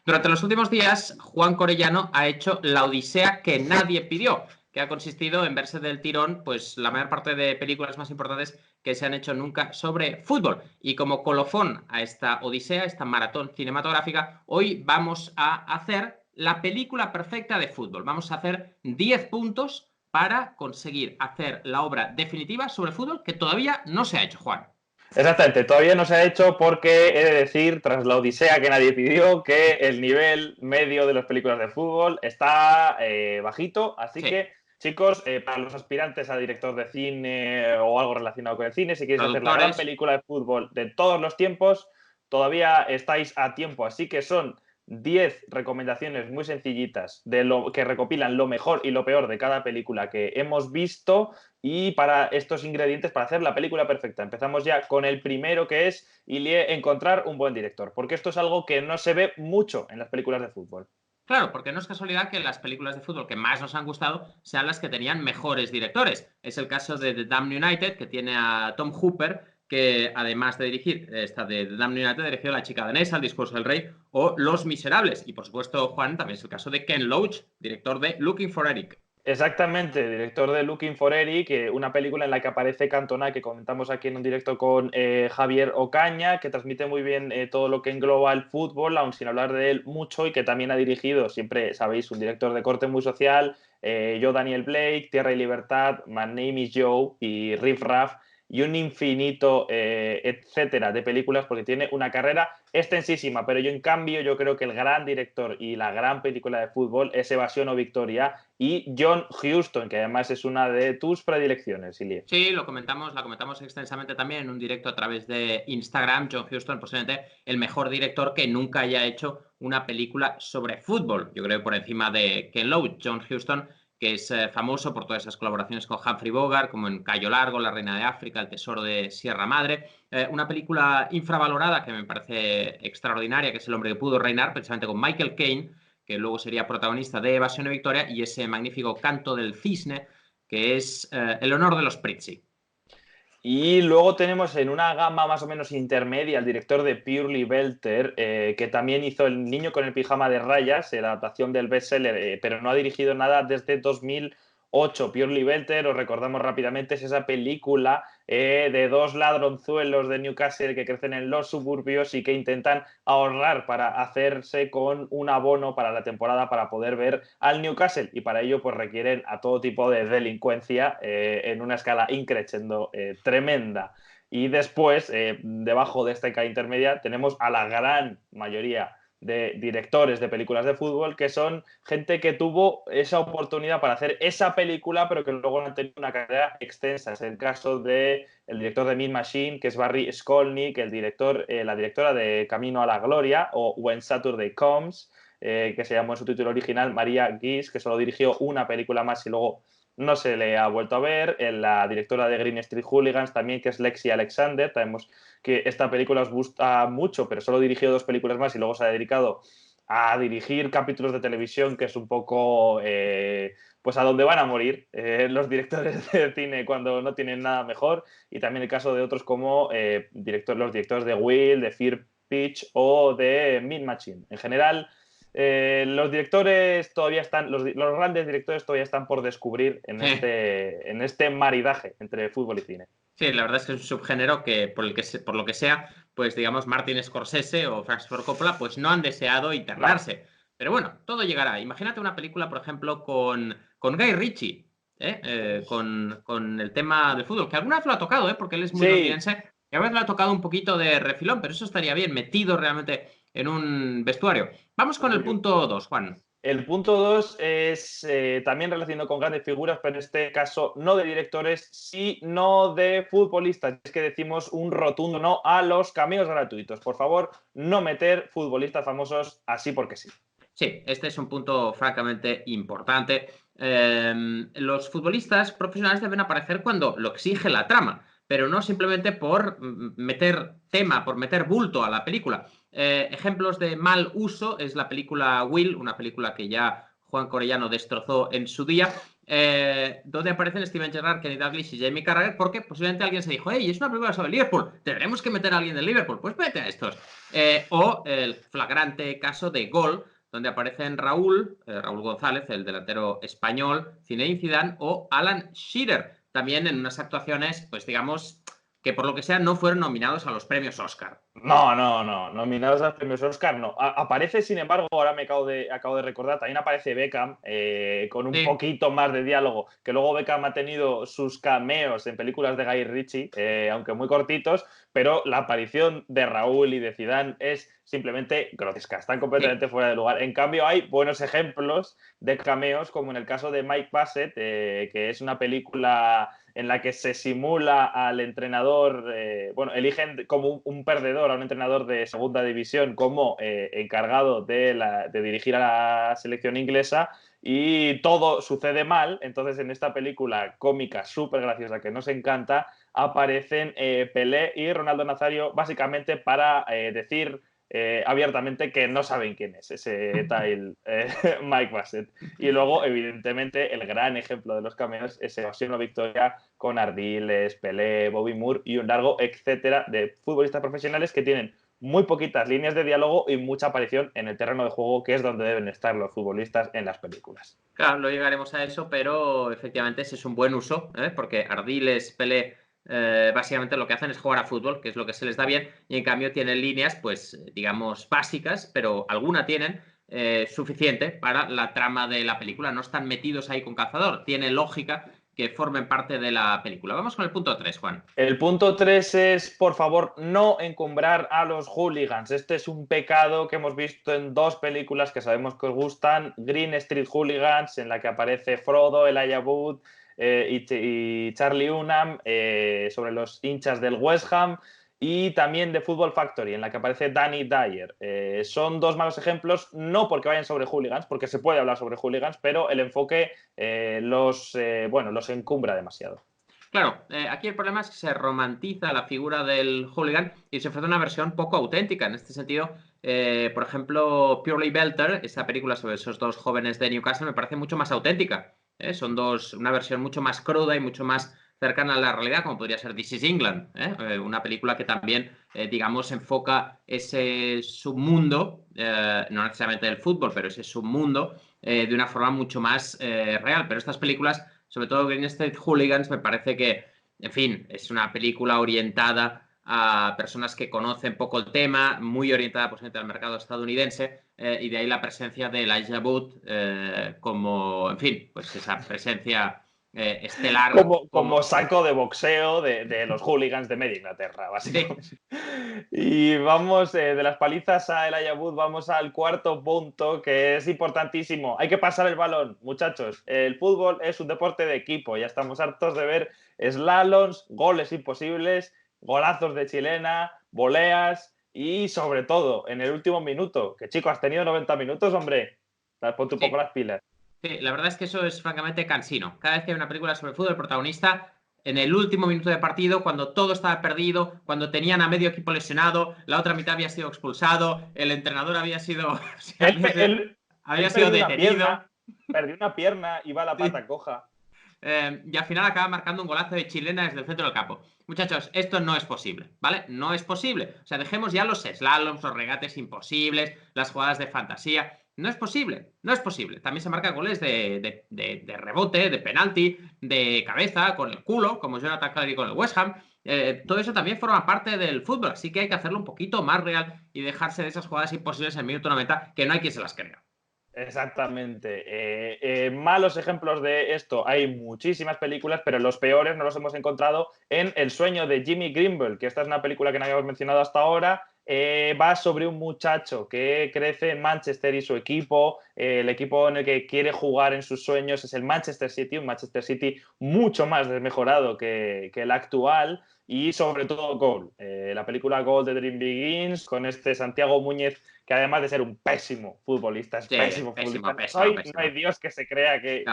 Durante los últimos días, Juan Corellano ha hecho la odisea que nadie pidió, que ha consistido en verse del tirón pues la mayor parte de películas más importantes que se han hecho nunca sobre fútbol. Y como colofón a esta odisea, esta maratón cinematográfica, hoy vamos a hacer la película perfecta de fútbol. Vamos a hacer 10 puntos para conseguir hacer la obra definitiva sobre fútbol que todavía no se ha hecho, Juan. Exactamente, todavía no se ha hecho porque he de decir, tras la odisea que nadie pidió, que el nivel medio de las películas de fútbol está bajito, así Sí, que chicos, para los aspirantes a director de cine o algo relacionado con el cine, si queréis hacer la gran productores. película de fútbol de todos los tiempos, todavía estáis a tiempo, así que son 10 recomendaciones muy sencillitas de lo que recopilan lo mejor y lo peor de cada película que hemos visto y para estos ingredientes para hacer la película perfecta. Empezamos ya con el primero, que es, Ilie, encontrar un buen director, porque esto es algo que no se ve mucho en las películas de fútbol. Claro, porque no es casualidad que las películas de fútbol que más nos han gustado sean las que tenían mejores directores. Es el caso de The Damned United, que tiene a Tom Hooper, que además de dirigir esta de The Damned United, dirigió La chica danesa, El discurso del rey o Los Miserables. Y por supuesto, Juan, también es el caso de Ken Loach, director de Looking for Eric. Exactamente, director de Looking for Eric, una película en la que aparece Cantona, que comentamos aquí en un directo con Javier Ocaña, que transmite muy bien todo lo que engloba el fútbol, aun sin hablar de él mucho, y que también ha dirigido, siempre sabéis, un director de corte muy social, Yo Daniel Blake, Tierra y Libertad, My Name is Joe y Riff Raff, y un infinito, etcétera, de películas, porque tiene una carrera extensísima, pero yo en cambio yo creo que el gran director y la gran película de fútbol es Evasión o Victoria y John Huston, que además es una de tus predilecciones, Ilie. Sí, la comentamos extensamente también en un directo a través de Instagram. John Huston, posiblemente el mejor director que nunca haya hecho una película sobre fútbol. Yo creo por encima de Ken Loach. John Huston, que es famoso por todas esas colaboraciones con Humphrey Bogart, como en Cayo Largo, La Reina de África, El Tesoro de Sierra Madre. Una película infravalorada que me parece extraordinaria, que es El hombre que pudo reinar, precisamente con Michael Caine, que luego sería protagonista de Evasión y Victoria, y ese magnífico Canto del Cisne, que es El honor de los Prizzi. Y luego tenemos en una gama más o menos intermedia el director de Purely Belter, que también hizo El niño con el pijama de rayas, la adaptación del bestseller, pero no ha dirigido nada desde 2008. Purely Belter, os recordamos rápidamente, es esa película de dos ladronzuelos de Newcastle que crecen en los suburbios y que intentan ahorrar para hacerse con un abono para la temporada para poder ver al Newcastle, y para ello pues requieren a todo tipo de delincuencia en una escala increciendo tremenda. Y después, debajo de esta escala intermedia, tenemos a la gran mayoría de directores de películas de fútbol que son gente que tuvo esa oportunidad para hacer esa película pero que luego no han tenido una carrera extensa. Es el caso del director de Mean Machine, que es Barry Skolnick, la directora de Camino a la Gloria o When Saturday Comes, que se llamó en su título original María Guis, que solo dirigió una película más y luego no se le ha vuelto a ver. La directora de Green Street Hooligans también, que es Lexi Alexander. Sabemos que esta película os gusta mucho, pero solo dirigió 2 películas más y luego se ha dedicado a dirigir capítulos de televisión, que es un poco pues a donde van a morir los directores de cine cuando no tienen nada mejor. Y también el caso de otros como los directores de Will, de Fear Pitch o de Mean Machine. En general, los directores todavía están, los grandes directores todavía están por descubrir en este maridaje entre fútbol y cine. Sí, la verdad es que es un subgénero que por lo que sea, pues digamos Martin Scorsese o Francis Ford Coppola, pues no han deseado Claro. internarse. Pero bueno, todo llegará. Imagínate una película, por ejemplo, con Guy Ritchie, con el tema del fútbol, que alguna vez lo ha tocado, porque él es muy Sí, londinense, y a veces lo ha tocado un poquito de refilón, pero eso estaría bien, metido realmente en un vestuario. Vamos con el uy, uy, punto 2, Juan. el punto 2 es también relacionado con grandes figuras, pero en este caso no de directores, sino de futbolistas. Es que decimos un rotundo no a los cameos gratuitos. Por favor, no meter futbolistas famosos así porque sí. Sí, este es un punto francamente importante. Los futbolistas profesionales deben aparecer cuando lo exige la trama, pero no simplemente por meter tema, por meter bulto a la película. Ejemplos de mal uso es la película Will, una película que ya Juan Corellano destrozó en su día donde aparecen Steven Gerrard, Kenny Dalglish y Jamie Carragher, porque posiblemente alguien se dijo, hey, es una película sobre Liverpool, tendremos que meter a alguien del Liverpool, pues mete a estos. O el flagrante caso de Gol, donde aparecen Raúl González, el delantero español, Zinedine Zidane o Alan Shearer, también en unas actuaciones, pues digamos, que por lo que sea no fueron nominados a los premios Oscar. No, nominados a los premios Oscar no. Aparece, sin embargo, ahora acabo de recordar, también aparece Beckham con un poquito más de diálogo, que luego Beckham ha tenido sus cameos en películas de Guy Ritchie, aunque muy cortitos, pero la aparición de Raúl y de Zidane es simplemente grotesca, están completamente fuera de lugar. En cambio, hay buenos ejemplos de cameos, como en el caso de Mike Bassett, que es una película en la que se simula al entrenador, eligen como un perdedor a un entrenador de segunda división como encargado de dirigir a la selección inglesa, y todo sucede mal. Entonces, en esta película cómica súper graciosa que nos encanta, aparecen Pelé y Ronaldo Nazario básicamente para decir abiertamente que no saben quién es ese tal Mike Bassett. Y luego, evidentemente, el gran ejemplo de los cameos es Evasión o Victoria, con Ardiles, Pelé, Bobby Moore y un largo etcétera de futbolistas profesionales que tienen muy poquitas líneas de diálogo y mucha aparición en el terreno de juego, que es donde deben estar los futbolistas en las películas. Claro, no llegaremos a eso, pero efectivamente ese es un buen uso, porque Ardiles, Pelé, básicamente lo que hacen es jugar a fútbol, que es lo que se les da bien, y en cambio tienen líneas, pues, digamos, básicas, pero alguna tienen suficiente para la trama de la película. No están metidos ahí con calzador, tiene lógica que formen parte de la película. Vamos con el punto 3, Juan. El punto 3 es, por favor, no encumbrar a los hooligans. Este es un pecado que hemos visto en dos películas que sabemos que os gustan. Green Street Hooligans, en la que aparece Frodo, Elijah Wood y Charlie Hunnam, sobre los hinchas del West Ham. Y también de Football Factory, en la que aparece Danny Dyer. Son dos malos ejemplos, no porque vayan sobre hooligans, porque se puede hablar sobre hooligans, pero el enfoque los encumbra demasiado. Claro, aquí el problema es que se romantiza la figura del hooligan y se ofrece una versión poco auténtica. En este sentido, por ejemplo, Purely Belter, esa película sobre esos dos jóvenes de Newcastle, me parece mucho más auténtica. Son una versión mucho más cruda y mucho más cercana a la realidad, como podría ser This is England, una película que también, digamos, enfoca ese submundo, no necesariamente del fútbol, pero ese submundo, de una forma mucho más real. Pero estas películas, sobre todo Green Street Hooligans, me parece que, en fin, es una película orientada a personas que conocen poco el tema, muy orientada posiblemente al mercado estadounidense, y de ahí la presencia de Elijah Wood como, en fin, pues esa presencia estelar. Como saco de boxeo de los hooligans de media Inglaterra, básicamente. Sí. Y vamos, de las palizas a Elijah Wood, vamos al cuarto punto, que es importantísimo. Hay que pasar el balón, muchachos. El fútbol es un deporte de equipo. Ya estamos hartos de ver slaloms, goles imposibles, golazos de chilena, voleas y, sobre todo, en el último minuto. Que, chico, has tenido 90 minutos, hombre. Ponte un poco las pilas. Sí, la verdad es que eso es francamente cansino. Cada vez que hay una película sobre fútbol, el protagonista, en el último minuto de partido, cuando todo estaba perdido, cuando tenían a medio equipo lesionado, la otra mitad había sido expulsado, el entrenador había sido, había sido detenido. Perdió una pierna y va a la pata coja. Y al final acaba marcando un golazo de chilena desde el centro del campo. Muchachos, esto no es posible, ¿vale? No es posible. O sea, dejemos ya los slaloms, los regates imposibles, las jugadas de fantasía. No es posible, no es posible. También se marcan goles de rebote, de penalti, de cabeza, con el culo, como Jonathan Calary con el West Ham. Todo eso también forma parte del fútbol, así que hay que hacerlo un poquito más real y dejarse de esas jugadas imposibles en el minuto 90, que no hay quien se las crea. Exactamente. Malos ejemplos de esto hay muchísimas películas, pero los peores nos los hemos encontrado en El sueño de Jimmy Grimble, que esta es una película que no habíamos mencionado hasta ahora. Va sobre un muchacho que crece en Manchester y su equipo, el equipo en el que quiere jugar en sus sueños es el Manchester City, un Manchester City mucho más desmejorado que el actual, y sobre todo Goal. La película Goal de Dream Begins, con este Santiago Muñez, que además de ser un pésimo futbolista, es pésimo futbolista. No hay Dios que se crea que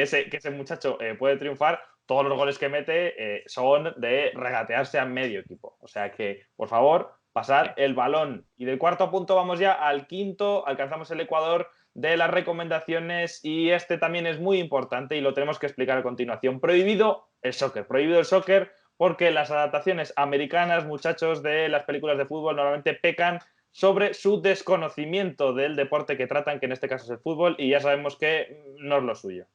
ese muchacho puede triunfar. Todos los goles que mete son de regatearse a medio equipo. O sea que, por favor, pasar el balón. Y del cuarto punto vamos ya al quinto, alcanzamos el Ecuador, de las recomendaciones y este también es muy importante y lo tenemos que explicar a continuación. Prohibido el soccer porque las adaptaciones americanas, muchachos, de las películas de fútbol normalmente pecan sobre su desconocimiento del deporte que tratan, que en este caso es el fútbol, y ya sabemos que no es lo suyo.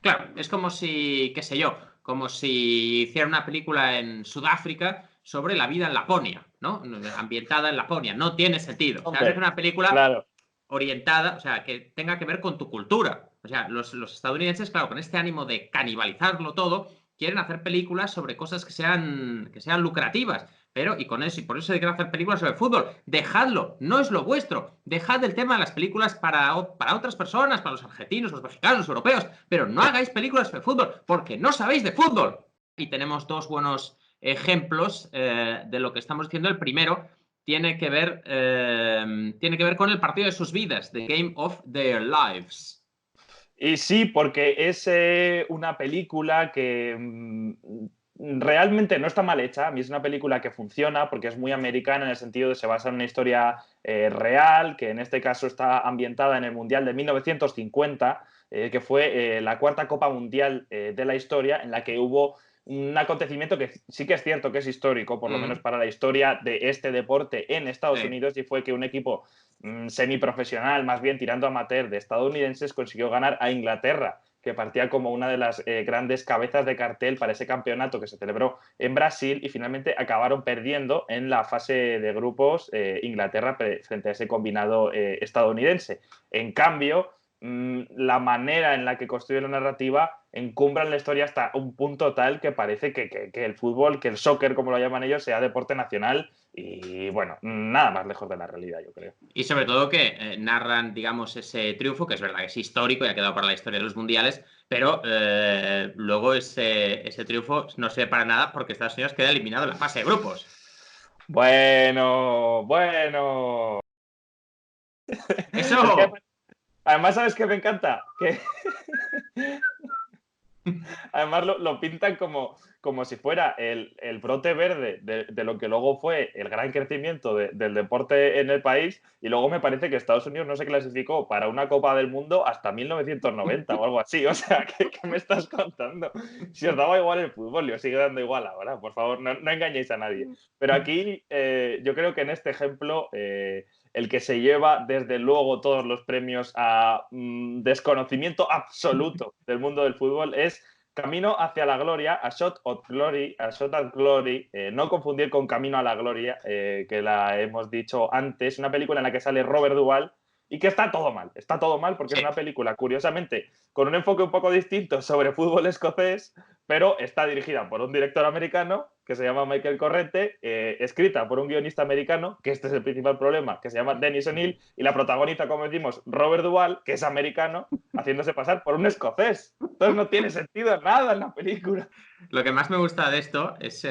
Claro, es como si, qué sé yo, como si hiciera una película en Sudáfrica sobre la vida en Laponia, ¿no? Ambientada en Laponia. No tiene sentido. O sea, es Hombre, una película claro. orientada, o sea, que tenga que ver con tu cultura. O sea, los estadounidenses, claro, con este ánimo de canibalizarlo todo, quieren hacer películas sobre cosas que sean lucrativas. Pero, y con eso, y por eso se quieren hacer películas sobre fútbol. Dejadlo, no es lo vuestro. Dejad el tema de las películas para otras personas, para los argentinos, los mexicanos, los europeos. Pero no hagáis películas sobre fútbol, porque no sabéis de fútbol. Y tenemos dos buenos ejemplos de lo que estamos diciendo. El primero tiene que ver con el partido de sus vidas, The Game of Their Lives. Y sí, porque es una película que realmente no está mal hecha. A mí es una película que funciona porque es muy americana en el sentido de que se basa en una historia real, que en este caso está ambientada en el Mundial de 1950, que fue la cuarta Copa Mundial de la historia, en la que hubo un acontecimiento que sí que es cierto que es histórico, por lo menos para la historia de este deporte en Estados Unidos, y fue que un equipo semiprofesional, más bien tirando amateur, de estadounidenses consiguió ganar a Inglaterra, que partía como una de las grandes cabezas de cartel para ese campeonato que se celebró en Brasil y finalmente acabaron perdiendo en la fase de grupos Inglaterra frente a ese combinado estadounidense. En cambio, la manera en la que construye la narrativa encumbra la historia hasta un punto tal que parece que el fútbol, que el soccer, como lo llaman ellos, sea deporte nacional y, bueno, nada más lejos de la realidad, yo creo. Y sobre todo que narran, digamos, ese triunfo, que es verdad que es histórico y ha quedado para la historia de los mundiales, pero luego ese triunfo no sirve para nada porque Estados Unidos queda eliminado en la fase de grupos. Bueno. ¡Eso! Es que además, ¿sabes qué me encanta? Que además lo pintan como si fuera el brote verde de lo que luego fue el gran crecimiento del deporte en el país, y luego me parece que Estados Unidos no se clasificó para una Copa del Mundo hasta 1990 o algo así. O sea, ¿qué me estás contando? Si os daba igual el fútbol y os sigue dando igual ahora, por favor, no engañéis a nadie. Pero aquí yo creo que en este ejemplo el que se lleva desde luego todos los premios a desconocimiento absoluto del mundo del fútbol es Camino hacia la Gloria, A Shot at Glory, no confundir con Camino a la Gloria, que la hemos dicho antes, una película en la que sale Robert Duvall y que está todo mal porque es Sí. una película, curiosamente, con un enfoque un poco distinto sobre fútbol escocés, pero está dirigida por un director americano que se llama Michael Corrette, escrita por un guionista americano, que este es el principal problema, que se llama Dennis O'Neill, y la protagoniza, como decimos, Robert Duvall, que es americano, haciéndose pasar por un escocés. Entonces no tiene sentido nada en la película. Lo que más me gusta de esto es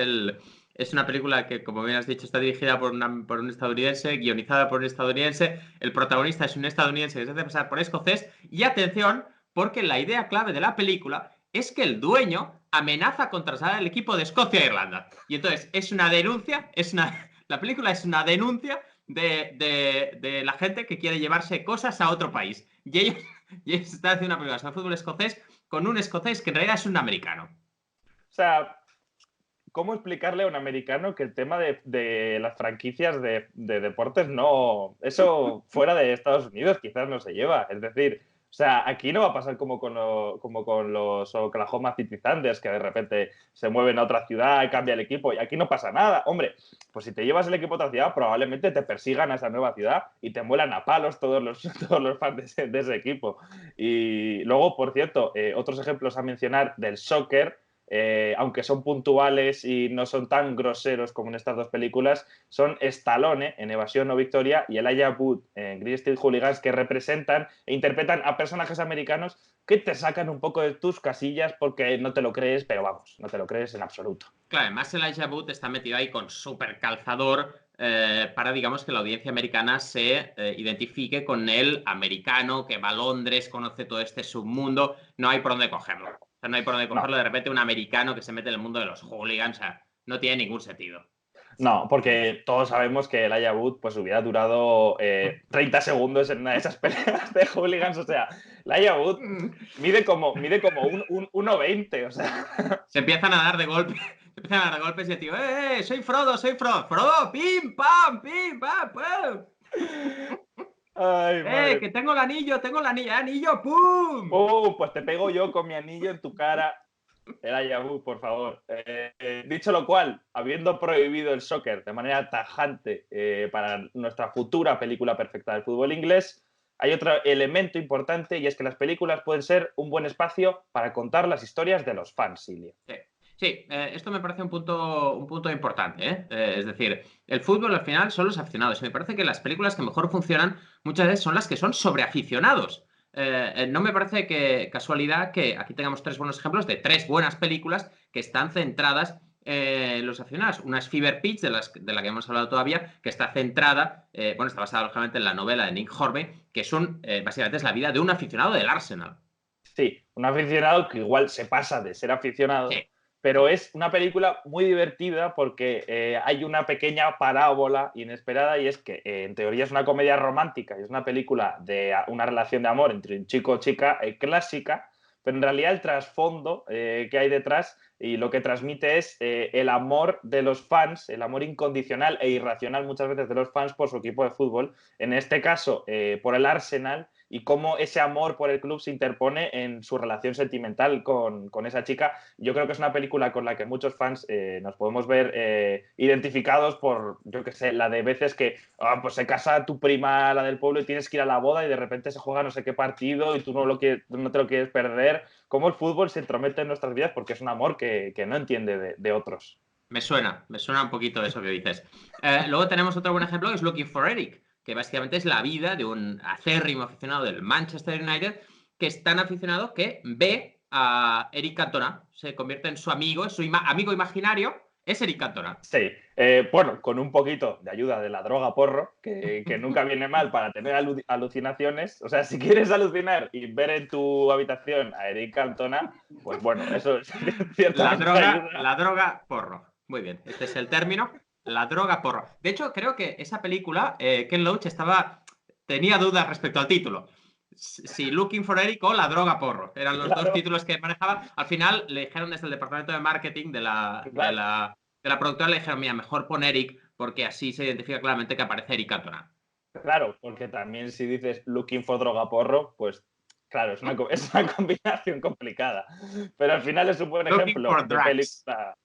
una película que, como bien has dicho, está dirigida por un estadounidense, guionizada por un estadounidense. El protagonista es un estadounidense que se hace pasar por escocés. Y atención, porque la idea clave de la película es que el dueño amenaza con trasladar al equipo de Escocia a Irlanda. Y entonces es una denuncia, la película es una denuncia de la gente que quiere llevarse cosas a otro país. Y ellos están haciendo una película sobre fútbol escocés con un escocés que en realidad es un americano. O sea, ¿cómo explicarle a un americano que el tema de las franquicias de deportes no... Eso fuera de Estados Unidos quizás no se lleva. Es decir, o sea, aquí no va a pasar como con los Oklahoma City Thunders, que de repente se mueven a otra ciudad y cambia el equipo. Y aquí no pasa nada. Hombre, pues si te llevas el equipo a otra ciudad, probablemente te persigan a esa nueva ciudad y te muelan a palos todos los fans de ese equipo. Y luego, por cierto, otros ejemplos a mencionar del soccer, aunque son puntuales y no son tan groseros como en estas dos películas, son Stallone en Evasión o Victoria y Elijah Wood en Green Street Hooligans, que representan e interpretan a personajes americanos que te sacan un poco de tus casillas porque no te lo crees, pero vamos, no te lo crees en absoluto. Claro, además Elijah Wood está metido ahí con súper calzador para, digamos, que la audiencia americana se identifique con el americano que va a Londres, conoce todo este submundo. No hay por dónde cogerlo. O sea, no hay por dónde cogerlo. No. De repente un americano que se mete en el mundo de los hooligans, o sea, no tiene ningún sentido. No, porque todos sabemos que Elijah Wood pues hubiera durado 30 segundos en una de esas peleas de hooligans. O sea, Elijah Wood mide como un 1,20, o sea. Se empiezan a dar de golpe. Se empiezan a dar de golpes y el tío, soy Frodo, soy Frodo. Frodo, pim, pam, pam. Ay, madre. Que tengo el anillo, anillo, pum. Pues te pego yo con mi anillo en tu cara. Elijah Wood, por favor. Dicho lo cual, habiendo prohibido el soccer de manera tajante para nuestra futura película perfecta del fútbol inglés, hay otro elemento importante y es que las películas pueden ser un buen espacio para contar las historias de los fans, Silvia. Sí, esto me parece un punto importante, ¿eh? Es decir, el fútbol al final son los aficionados. Y me parece que las películas que mejor funcionan muchas veces son las que son sobre aficionados. No me parece que casualidad que aquí tengamos 3 buenos ejemplos de 3 buenas películas que están centradas en los aficionados. Una es Fever Pitch, de la que hemos hablado todavía, que está centrada, está basada lógicamente en la novela de Nick Hornby, que básicamente es la vida de un aficionado del Arsenal. Sí, un aficionado que igual se pasa de ser aficionado, Sí. pero es una película muy divertida porque hay una pequeña parábola inesperada y es que en teoría es una comedia romántica y es una película de una relación de amor entre un chico o chica clásica, pero en realidad el trasfondo que hay detrás y lo que transmite es el amor de los fans, el amor incondicional e irracional muchas veces de los fans por su equipo de fútbol, en este caso por el Arsenal, y cómo ese amor por el club se interpone en su relación sentimental con esa chica. Yo creo que es una película con la que muchos fans nos podemos ver identificados por, yo qué sé, la de veces que pues se casa tu prima, la del pueblo, y tienes que ir a la boda y de repente se juega no sé qué partido y tú no te lo quieres perder. Cómo el fútbol se entromete en nuestras vidas porque es un amor que no entiende de otros. Me suena un poquito eso que dices. Luego tenemos otro buen ejemplo que es Looking for Eric, que básicamente es la vida de un acérrimo aficionado del Manchester United que es tan aficionado que ve a Eric Cantona, se convierte en su amigo, amigo imaginario, es Eric Cantona. Sí, bueno, con un poquito de ayuda de la droga porro, que nunca viene mal para tener alucinaciones. O sea, si quieres alucinar y ver en tu habitación a Eric Cantona, pues bueno, eso ciertamente ayuda. La droga porro. Muy bien, este es el término. La droga porro. De hecho, creo que esa película, Ken Loach tenía dudas respecto al título. Si Looking for Eric o La droga porro. Eran los dos títulos que manejaba. Al final le dijeron desde el departamento de marketing de la productora, le dijeron, mira, mejor pon Eric porque así se identifica claramente que aparece Eric Cantona. Claro, porque también si dices Looking for droga porro, pues claro, es una combinación complicada. Pero al final es un buen ejemplo de película.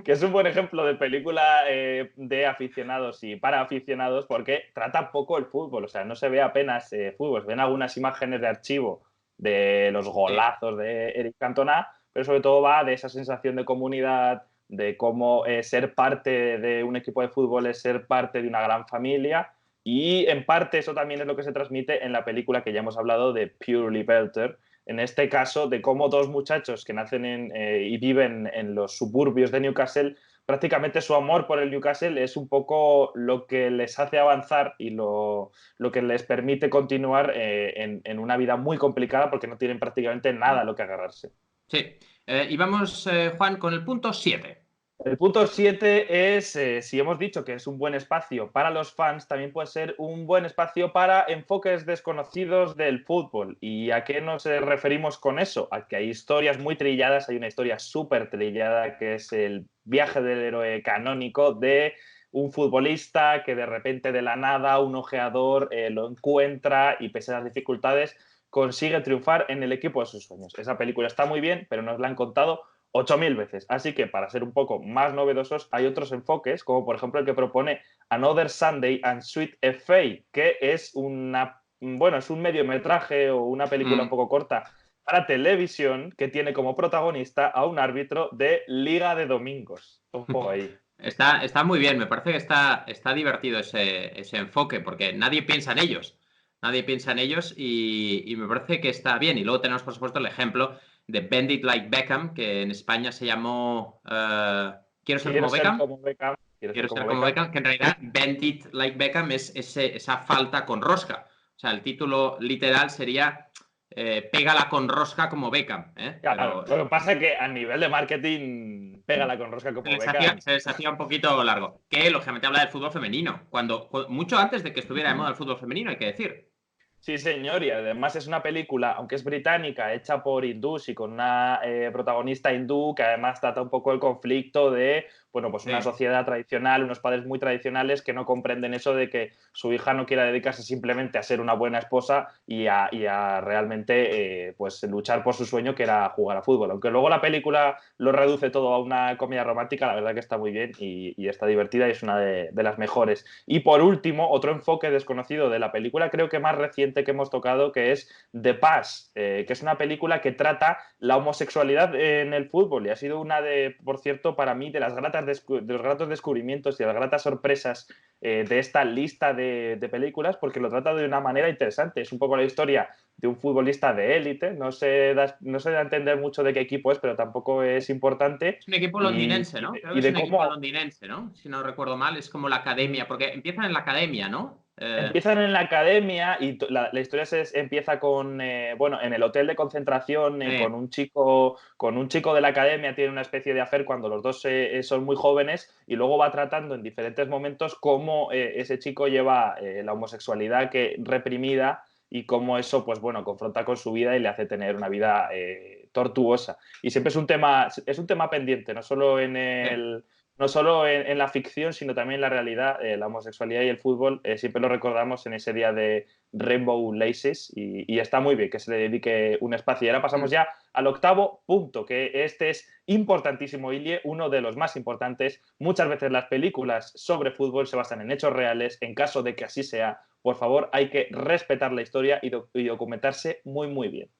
Que es un buen ejemplo de película de aficionados y para aficionados porque trata poco el fútbol, o sea, no se ve apenas fútbol, se ven algunas imágenes de archivo de los golazos de Eric Cantona, pero sobre todo va de esa sensación de comunidad, de cómo ser parte de un equipo de fútbol es ser parte de una gran familia y en parte eso también es lo que se transmite en la película que ya hemos hablado de Purely Belter, en este caso de cómo dos muchachos que nacen y viven en los suburbios de Newcastle, prácticamente su amor por el Newcastle es un poco lo que les hace avanzar y lo que les permite continuar en una vida muy complicada porque no tienen prácticamente nada a lo que agarrarse. Sí, y vamos, Juan, con el punto 7. El punto 7 es, si hemos dicho que es un buen espacio para los fans, también puede ser un buen espacio para enfoques desconocidos del fútbol. ¿Y a qué nos referimos con eso? A que hay historias muy trilladas, hay una historia súper trillada que es el viaje del héroe canónico de un futbolista que de repente de la nada un ojeador lo encuentra y pese a las dificultades consigue triunfar en el equipo de sus sueños. Esa película está muy bien, pero nos la han contado 8.000 veces. Así que para ser un poco más novedosos hay otros enfoques, como por ejemplo el que propone Another Sunday and Sweet F.A., que es es un mediometraje o una película un poco corta para televisión que tiene como protagonista a un árbitro de Liga de Domingos. Ojo ahí. Está muy bien, me parece que está divertido ese enfoque, porque nadie piensa en ellos. Nadie piensa en ellos y me parece que está bien. Y luego tenemos, por supuesto, el ejemplo de Bend It Like Beckham, que en España se llamó Quiero ser como Beckham. Quiero ser como Beckham, que en realidad Bend It Like Beckham es esa falta con rosca. O sea, el título literal sería Pégala con rosca como Beckham. Claro, lo que pasa es que a nivel de marketing pégala con rosca como Beckham. Se les hacía un poquito largo. Que lógicamente habla del fútbol femenino. Mucho antes de que estuviera de moda el fútbol femenino, hay que decir. Sí, señor, y además es una película, aunque es británica, hecha por hindús y con una protagonista hindú que además trata un poco el conflicto de, bueno, pues una Sí. sociedad tradicional, unos padres muy tradicionales que no comprenden eso de que su hija no quiera dedicarse simplemente a ser una buena esposa y a realmente pues luchar por su sueño que era jugar a fútbol. Aunque luego la película lo reduce todo a una comedia romántica, la verdad que está muy bien y está divertida y es una de las mejores. Y por último, otro enfoque desconocido de la película, creo que más reciente que hemos tocado, que es The Pass, que es una película que trata la homosexualidad en el fútbol y ha sido una de, por cierto, para mí, de los gratos descubrimientos y de las gratas sorpresas de esta lista de películas, porque lo trata de una manera interesante. Es un poco la historia de un futbolista de élite, no se da a entender mucho de qué equipo es, pero tampoco es importante. Es un equipo Y, londinense, y ¿no? de, Creo que y es de un equipo cómo londinense, ¿no? Si no recuerdo mal, es como la academia, porque empiezan en la academia, ¿no? empiezan en la academia y la historia empieza con, bueno, en el hotel de concentración con un chico de la academia, tiene una especie de affair cuando los dos son muy jóvenes y luego va tratando en diferentes momentos cómo ese chico lleva la homosexualidad reprimida y cómo eso, pues bueno, confronta con su vida y le hace tener una vida tortuosa. Y siempre es un tema pendiente, no solo en la ficción, sino también en la realidad, la homosexualidad y el fútbol, siempre lo recordamos en ese día de Rainbow Laces y está muy bien que se le dedique un espacio. Y ahora pasamos ya al octavo punto, que este es importantísimo, Ilie, uno de los más importantes. Muchas veces las películas sobre fútbol se basan en hechos reales. En caso de que así sea, por favor, hay que respetar la historia y documentarse muy, muy bien.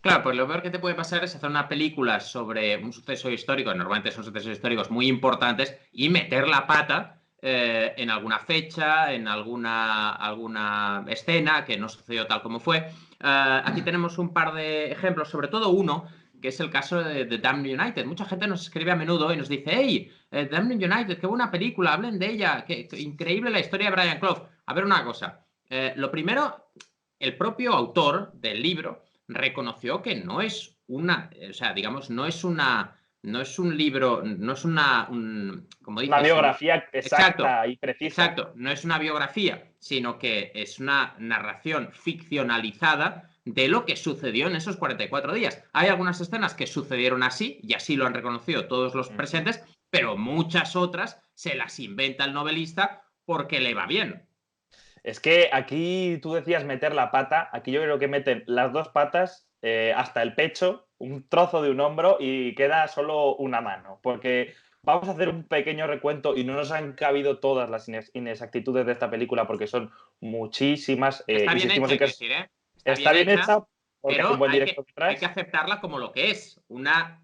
Claro, pues lo peor que te puede pasar es hacer una película sobre un suceso histórico, normalmente son sucesos históricos muy importantes, y meter la pata en alguna fecha, en alguna escena que no sucedió tal como fue. Aquí tenemos un par de ejemplos, sobre todo uno, que es el caso de Damned United. Mucha gente nos escribe a menudo y nos dice, hey, Damned United, qué buena película, hablen de ella, qué increíble la historia de Brian Clough. A ver una cosa, lo primero, el propio autor del libro reconoció que no es una, o sea, digamos, no es un libro, no es como Una dices, biografía exacto, exacta y precisa. exacto, no es una biografía, sino que es una narración ficcionalizada de lo que sucedió en esos 44 días. Hay algunas escenas que sucedieron así, y así lo han reconocido todos los presentes, pero muchas otras se las inventa el novelista porque le va bien. Es que aquí tú decías meter la pata, aquí yo creo que meten las dos patas hasta el pecho, un trozo de un hombro y queda solo una mano, porque vamos a hacer un pequeño recuento y no nos han cabido todas las inexactitudes de esta película porque son muchísimas. Está bien Insistimos hecha, en hay que que decir, ¿eh? Está está bien bien hecha, hecha porque hay un pero buen director hay que detrás. aceptarla como lo que es, una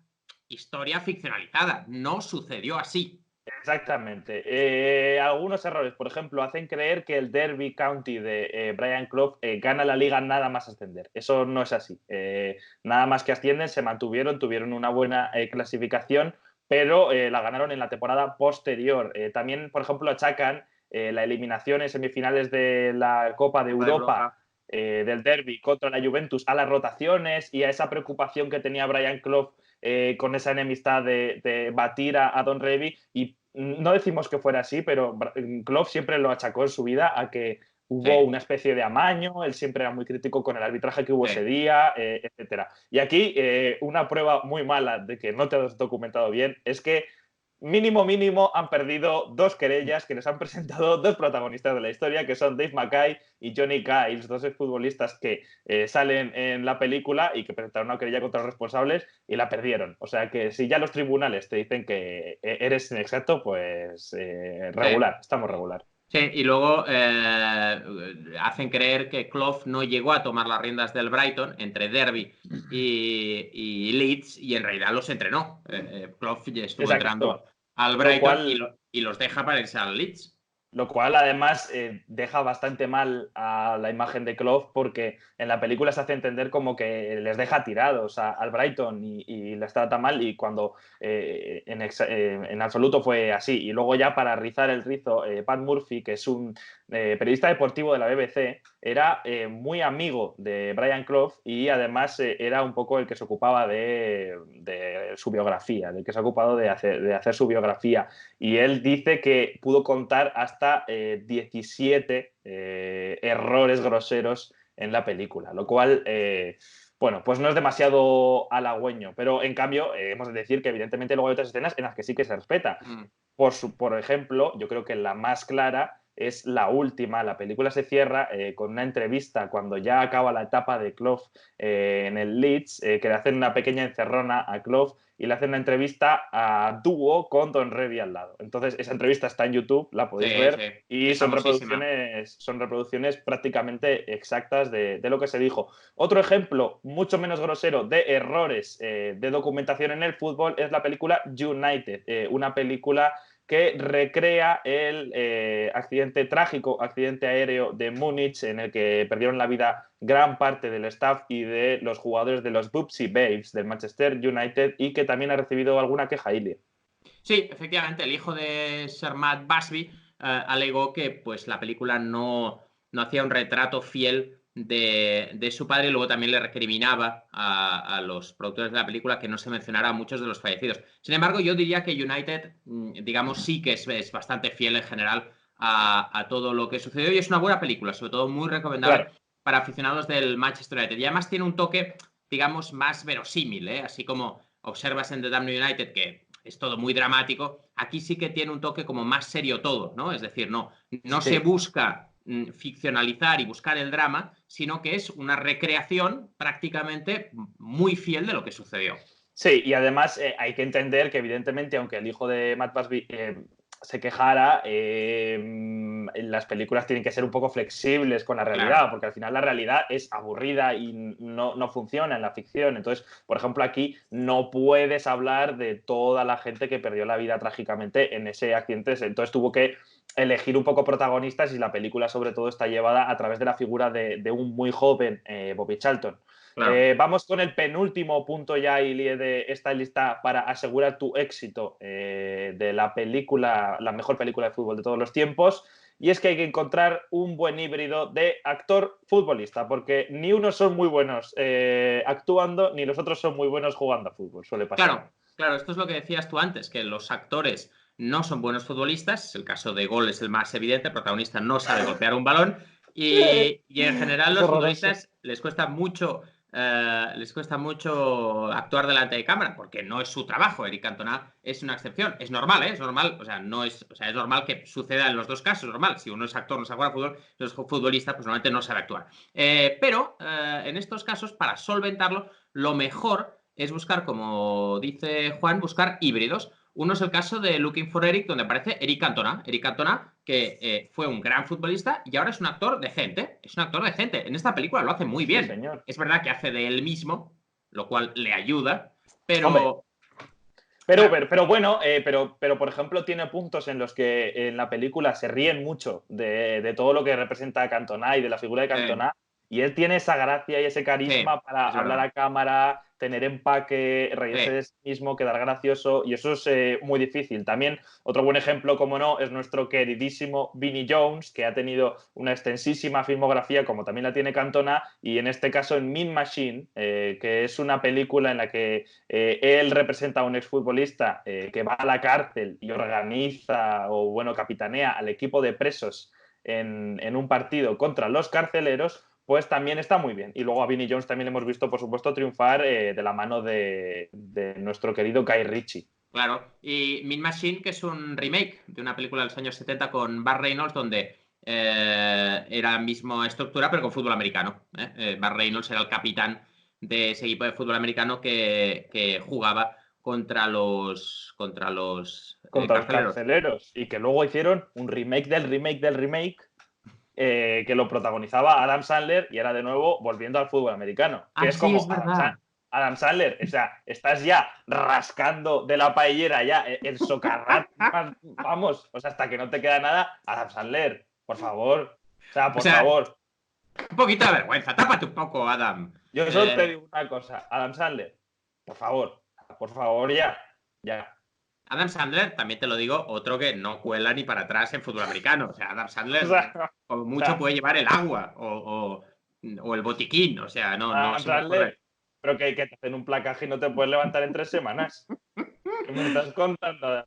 historia ficcionalizada. No sucedió así. Exactamente. Algunos errores, por ejemplo, hacen creer que el Derby County de Brian Clough gana la liga nada más ascender. Eso no es así. Nada más que ascienden, se mantuvieron, tuvieron una buena clasificación, pero la ganaron en la temporada posterior. También, por ejemplo, achacan la eliminación en semifinales de la Copa de Copa de Europa Europa. del Derby contra la Juventus a las rotaciones y a esa preocupación que tenía Brian Clough con esa enemistad de batir a Don Revy y no decimos que fuera así, pero Klopp siempre lo achacó en su vida a que Sí, hubo una especie de amaño, él siempre era muy crítico con el arbitraje que hubo sí. ese día, etcétera. Y aquí una prueba muy mala de que no te has documentado bien es que mínimo han perdido dos querellas que les han presentado dos protagonistas de la historia, que son Dave Mackay y Johnny Giles, dos futbolistas que salen en la película y que presentaron una querella contra los responsables y la perdieron. O sea que si ya los tribunales te dicen que eres inexacto, pues Sí. regular, estamos regular. Sí, y luego hacen creer que Clough no llegó a tomar las riendas del Brighton entre Derby y Leeds, y en realidad los entrenó. Clough ya estuvo entrenando Exacto. al Lo Brighton cual y los deja para irse al Leeds. Lo cual además deja bastante mal a la imagen de Klopp porque en la película se hace entender como que les deja tirados al Brighton y les trata mal y cuando en absoluto fue así. Y luego ya para rizar el rizo, Pat Murphy, que es un periodista deportivo de la BBC, era muy amigo de Brian Clough y además era un poco el que se ocupaba de su biografía, del que se ha ocupado de hacer su biografía. Y él dice que pudo contar hasta 17 errores groseros en la película, lo cual, bueno, pues no es demasiado halagüeño, pero en cambio hemos de decir que evidentemente luego hay otras escenas en las que sí que se respeta. Por ejemplo, yo creo que la más clara es la última. La película se cierra con una entrevista cuando ya acaba la etapa de Clough en el Leeds, que le hacen una pequeña encerrona a Clough y le hacen una entrevista a dúo con Don Revy al lado. Entonces, esa entrevista está en YouTube, la podéis ver, y son reproducciones prácticamente exactas de lo que se dijo. Otro ejemplo, mucho menos grosero, de errores de documentación en el fútbol es la película United, una película que recrea el trágico accidente aéreo de Múnich, en el que perdieron la vida gran parte del staff y de los jugadores de los Bubsy Babes del Manchester United, y que también ha recibido alguna queja, Ilia. Sí, efectivamente, el hijo de Sir Matt Busby alegó que pues, la película no hacía un retrato fiel de su padre, y luego también le recriminaba a los productores de la película que no se mencionara a muchos de los fallecidos. Sin embargo, yo diría que United, digamos, sí que es bastante fiel en general a todo lo que sucedió, y es una buena película, sobre todo muy recomendable para aficionados del Manchester United. Y además tiene un toque, digamos, más verosímil, ¿eh? Así como observas en The Damned United que es todo muy dramático, aquí sí que tiene un toque como más serio todo, ¿no? Es decir, no se busca ficcionalizar y buscar el drama, sino que es una recreación prácticamente muy fiel de lo que sucedió. Sí, y además hay que entender que evidentemente, aunque el hijo de Matt Busby se quejara, las películas tienen que ser un poco flexibles con la realidad, claro, porque al final la realidad es aburrida y no funciona en la ficción. Entonces, por ejemplo, aquí no puedes hablar de toda la gente que perdió la vida trágicamente en ese accidente. Entonces tuvo que elegir un poco protagonistas, y la película sobre todo está llevada a través de la figura de un muy joven Bobby Charlton. Claro. Vamos con el penúltimo punto ya, Ilie, de esta lista para asegurar tu éxito de la película, la mejor película de fútbol de todos los tiempos. Y es que hay que encontrar un buen híbrido de actor-futbolista, porque ni unos son muy buenos actuando, ni los otros son muy buenos jugando a fútbol. Suele pasar. Claro, esto es lo que decías tú antes, que los actores no son buenos futbolistas. El caso de Gol es el más evidente. El protagonista no sabe golpear un balón. Y en general los futbolistas les cuesta mucho actuar delante de cámara, porque no es su trabajo. Eric Cantona es una excepción. Es normal, ¿eh? Es normal. Es normal que suceda en los dos casos. Normal. Si uno es actor, no sabe jugar a fútbol, si es futbolista, pues normalmente no sabe actuar. Pero en estos casos, para solventarlo, lo mejor es buscar, como dice Juan, buscar híbridos. Uno es el caso de Looking for Eric, donde aparece Eric Cantona. Eric Cantona, que fue un gran futbolista y ahora es un actor decente. Es un actor decente. En esta película lo hace muy bien. Sí, señor. Es verdad que hace de él mismo, lo cual le ayuda, pero... Pero bueno, pero por ejemplo tiene puntos en los que en la película se ríen mucho de todo lo que representa Cantona y de la figura de Cantona. Y él tiene esa gracia y ese carisma para hablar a cámara, tener empaque, reírse de sí mismo, quedar gracioso, y eso es muy difícil. También otro buen ejemplo, como no, es nuestro queridísimo Vinnie Jones, que ha tenido una extensísima filmografía, como también la tiene Cantona, y en este caso en Mean Machine, que es una película en la que él representa a un exfutbolista que va a la cárcel y organiza o, bueno, capitanea al equipo de presos en un partido contra los carceleros, pues también está muy bien. Y luego a Vinnie Jones también le hemos visto, por supuesto, triunfar de la mano de nuestro querido Guy Ritchie. Claro, y Mean Machine, que es un remake de una película de los años 70 con Burt Reynolds, donde era la misma estructura, pero con fútbol americano. Burt Reynolds era el capitán de ese equipo de fútbol americano que jugaba contra los carceleros. Y que luego hicieron un remake del remake, que lo protagonizaba Adam Sandler, y era de nuevo volviendo al fútbol americano. Que es como es verdad. Adam Sandler, o sea, estás ya rascando de la paellera ya el socarrat, vamos, o sea, hasta que no te queda nada. Adam Sandler, por favor, por favor. Un poquito de vergüenza, tápate un poco, Adam. Yo solo te digo una cosa, Adam Sandler, por favor, ya. Adam Sandler, también te lo digo, otro que no cuela ni para atrás en fútbol americano. O sea, Adam Sandler, como mucho puede llevar el agua o el botiquín. O sea, no se me ocurre. pero que te hacen un placaje y no te puedes levantar en 3 semanas. ¿Qué me estás contando?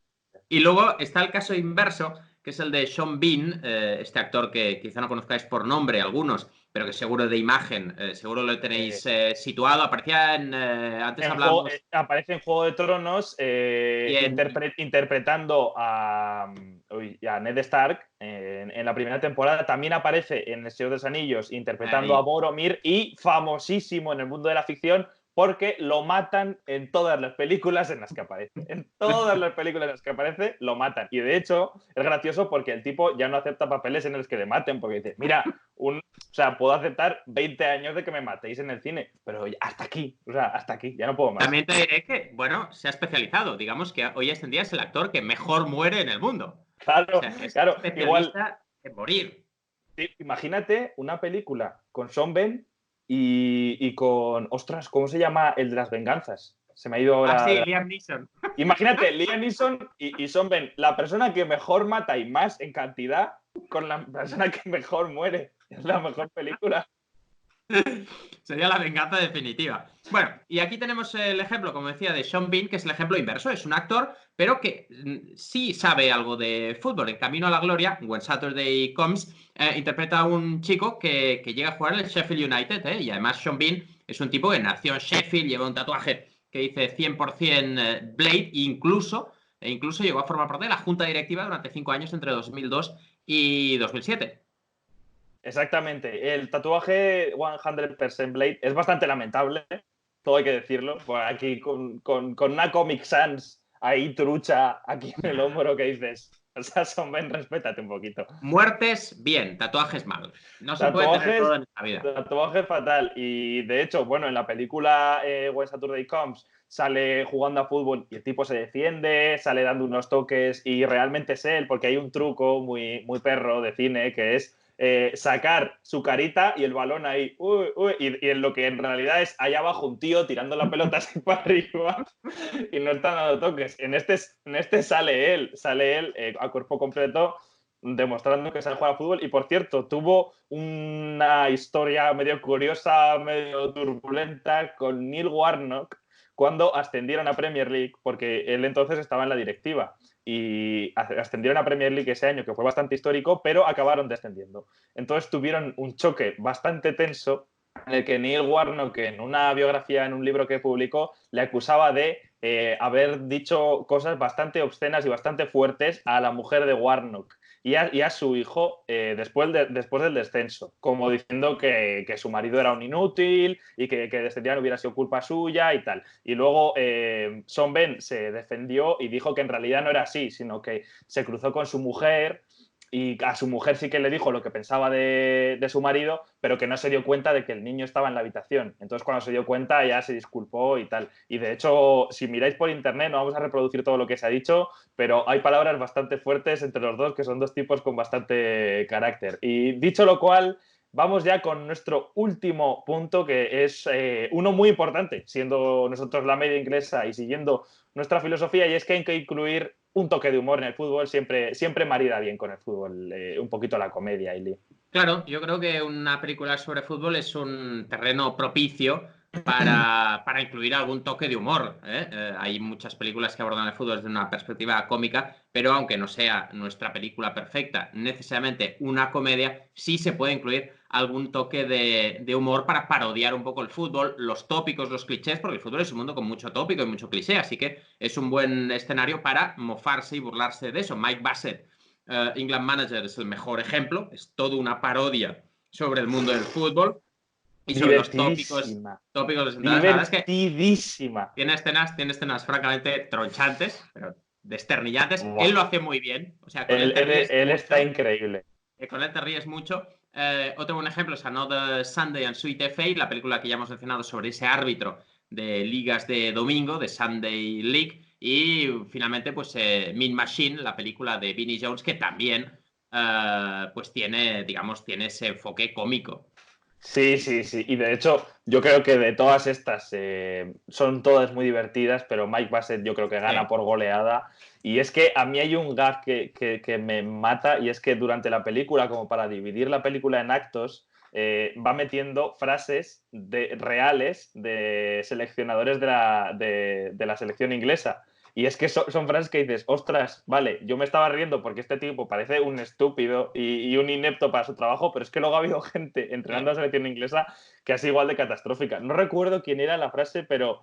Y luego está el caso inverso, que es el de Sean Bean, este actor que quizá no conozcáis por nombre algunos, pero que seguro de imagen, seguro lo tenéis situado. Aparecía en. Antes hablábamos. Aparece en Juego de Tronos Y en, interpretando a Ned Stark en la primera temporada. También aparece en El Señor de los Anillos interpretando a Boromir y famosísimo en el mundo de la ficción porque lo matan en todas las películas en las que aparece. En todas las películas en las que aparece lo matan. Y de hecho es gracioso porque el tipo ya no acepta papeles en los que le maten porque dice, mira, o sea, puedo aceptar 20 años de que me matéis en el cine, pero hasta aquí, o sea, hasta aquí, ya no puedo más. También te diré que, bueno, se ha especializado. Digamos que hoy en día es el actor que mejor muere en el mundo. Claro, O sea, es claro, igual. especialista en morir. Sí, imagínate una película con Sean Penn y con, ostras, ¿cómo se llama el de las venganzas? Se me ha ido Ah, sí, ahora. Liam Neeson. Imagínate, Liam Neeson y Sean Penn, la persona que mejor mata y más en cantidad con la persona que mejor muere. Es la mejor película. Sería la venganza definitiva. Bueno, y aquí tenemos el ejemplo, como decía, de Sean Bean, que es el ejemplo inverso. Es un actor, pero que sí sabe algo de fútbol. En Camino a la Gloria, When Saturday Comes, interpreta a un chico que llega a jugar en el Sheffield United. Y además Sean Bean es un tipo que nació en Sheffield, lleva un tatuaje que dice 100% Blade, e incluso llegó a formar parte de la junta directiva durante 5 años entre 2002 y 2007. Exactamente. El tatuaje 100% Blade es bastante lamentable, todo hay que decirlo. Por aquí con una Comic Sans ahí trucha aquí en el hombro que dices, o sea, Son Ben, respétate un poquito. Muertes, bien. Tatuajes, mal. No se puede tener todo Tatuajes, en esta vida. tatuajes fatal. Y de hecho, bueno, en la película When Saturday Comes sale jugando a fútbol y el tipo se defiende, sale dando unos toques y realmente es él, porque hay un truco muy, muy perro de cine que es sacar su carita y el balón ahí, y en lo que en realidad es allá abajo un tío tirando la pelota así para arriba y no están dando toques. En este sale él a cuerpo completo demostrando que sabe jugar a fútbol y por cierto tuvo una historia medio curiosa, medio turbulenta con Neil Warnock cuando ascendieron a Premier League porque él entonces estaba en la directiva y ascendieron a Premier League ese año que fue bastante histórico pero acabaron descendiendo. Entonces tuvieron un choque bastante tenso en el que Neil Warnock en una biografía, en un libro que publicó, le acusaba de haber dicho cosas bastante obscenas y bastante fuertes a la mujer de Warnock y a su hijo después del descenso, como diciendo que su marido era un inútil y que descender no hubiera sido culpa suya y tal. Y luego Sean Ben se defendió y dijo que en realidad no era así, sino que se cruzó con su mujer y a su mujer sí que le dijo lo que pensaba de su marido, pero que no se dio cuenta de que el niño estaba en la habitación. Entonces, cuando se dio cuenta, ya se disculpó y tal. Y de hecho, si miráis por internet, no vamos a reproducir todo lo que se ha dicho, pero hay palabras bastante fuertes entre los dos, que son dos tipos con bastante carácter. Y dicho lo cual, vamos ya con nuestro último punto, que es uno muy importante, siendo nosotros la media inglesa y siguiendo nuestra filosofía, y es que hay que incluir un toque de humor en el fútbol, siempre marida bien con el fútbol, un poquito la comedia, Ili. Claro, yo creo que una película sobre fútbol es un terreno propicio para incluir algún toque de humor. Hay muchas películas que abordan el fútbol desde una perspectiva cómica, pero aunque no sea nuestra película perfecta, necesariamente una comedia, sí se puede incluir algún toque de humor para parodiar un poco el fútbol, los tópicos, los clichés, porque el fútbol es un mundo con mucho tópico y mucho cliché, así que es un buen escenario para mofarse y burlarse de eso. Mike Bassett, England Manager, es el mejor ejemplo, es toda una parodia sobre el mundo del fútbol y sobre los tópicos, Divertidísima. tópicos de sentadas. La verdad es que Divertidísima. tiene escenas francamente tronchantes, pero desternillantes. Él Buah. lo hace muy bien, o sea, con él Él, te él, ríes él está mucho. increíble. Con él te ríes mucho. Otro buen ejemplo es Another Sunday and Sweet FA, la película que ya hemos mencionado sobre ese árbitro de ligas de domingo, de Sunday League. Y finalmente, pues Mean Machine, la película de Vinnie Jones, que también pues tiene ese enfoque cómico. Sí, sí, sí. Y de hecho, yo creo que de todas estas son todas muy divertidas, pero Mike Bassett yo creo que gana Sí. por goleada. Y es que a mí hay un gag que me mata y es que durante la película, como para dividir la película en actos, va metiendo frases reales de seleccionadores de la selección inglesa. Y es que son frases que dices, ostras, vale, yo me estaba riendo porque este tipo parece un estúpido y un inepto para su trabajo, pero es que luego ha habido gente entrenando a la selección inglesa que ha sido igual de catastrófica. No recuerdo quién era la frase, pero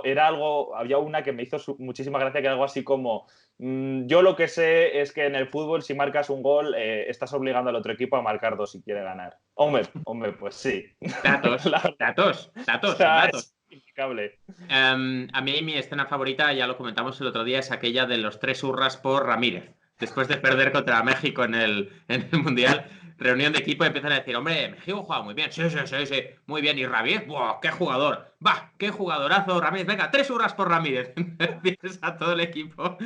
era algo, había una que me hizo muchísima gracia, que era algo así como, yo lo que sé es que en el fútbol si marcas un gol estás obligando al otro equipo a marcar 2 si quiere ganar. Hombre, pues sí. Datos, O sea, datos. es impecable. A mí mi escena favorita, ya lo comentamos el otro día, es aquella de los 3 hurras por Ramírez. Después de perder contra México en el Mundial, reunión de equipo, empiezan a decir, hombre, México juega muy bien, sí, muy bien. Y Ramírez, ¡buah, qué jugador! ¡Bah, qué jugadorazo Ramírez! Venga, 3 hurras por Ramírez. Tienes a todo el equipo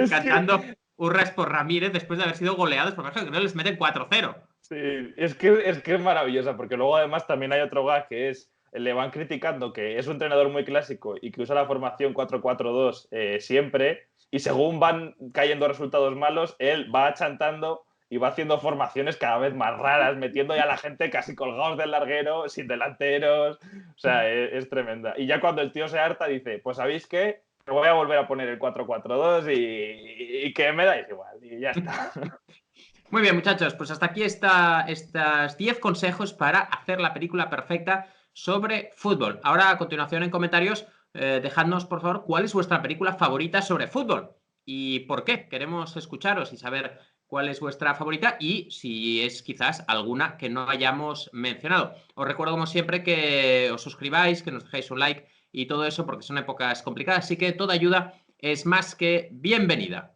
cantando hurras por Ramírez después de haber sido goleados por México, que no les meten 4-0. Sí, es que es maravillosa, porque luego además también hay otro gag que es, le van criticando que es un entrenador muy clásico y que usa la formación 4-4-2 siempre, y según van cayendo resultados malos, él va achantando y va haciendo formaciones cada vez más raras, metiendo ya a la gente casi colgados del larguero, sin delanteros, o sea, es tremenda. Y ya cuando el tío se harta dice, pues ¿sabéis qué? Me voy a volver a poner el 4-4-2 y que me dais igual, y ya está. Muy bien, muchachos, pues hasta aquí estas 10 consejos para hacer la película perfecta sobre fútbol. Ahora, a continuación, en comentarios, dejadnos, por favor, cuál es vuestra película favorita sobre fútbol y por qué. Queremos escucharos y saber cuál es vuestra favorita y si es quizás alguna que no hayamos mencionado. Os recuerdo, como siempre, que os suscribáis, que nos dejéis un like y todo eso, porque son épocas complicadas, así que toda ayuda es más que bienvenida.